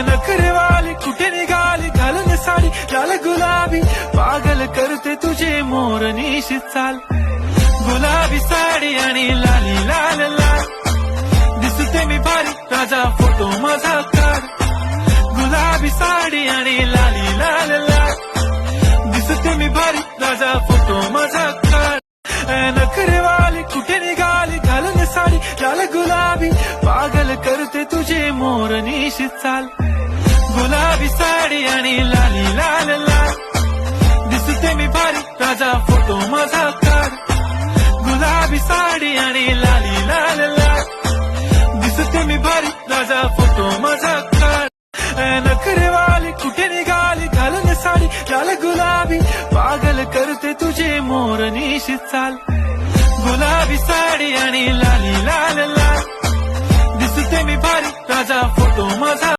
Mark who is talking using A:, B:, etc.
A: नखरेवाली कुठे निघाली घालून साडी लाल गुलाबी पागल करते तुझे मोरनीशी चाल गुलाबी साडी आणि लाली लाल लाल दिसते मी भारी राजा फोटो माझा काढ गुलाबी साडी आणि लाली लाल लाल दिसते मी भारी राजा फोटो माझा काढ नखरेवाली कुठे निघाली घालून साडी लाल गुलाबी पागल करते तुझे मोरनीशी चाल गुलाबी साडी आणि लाली लाल लाल दिसते मी भारी राजा फोटो माझा काढ गुलाबी साडी आणि लाली लाल लाल दिसते मी भारी राजा फोटो माझा काढ नखरेवाली कुठे निघाली घालून साडी लाल गुलाबी पागल करते तुझे मोरनीशी चाल गुलाबी साडी आणि लाली लाल लाल दिसते मी भारी राजा फोटो माझा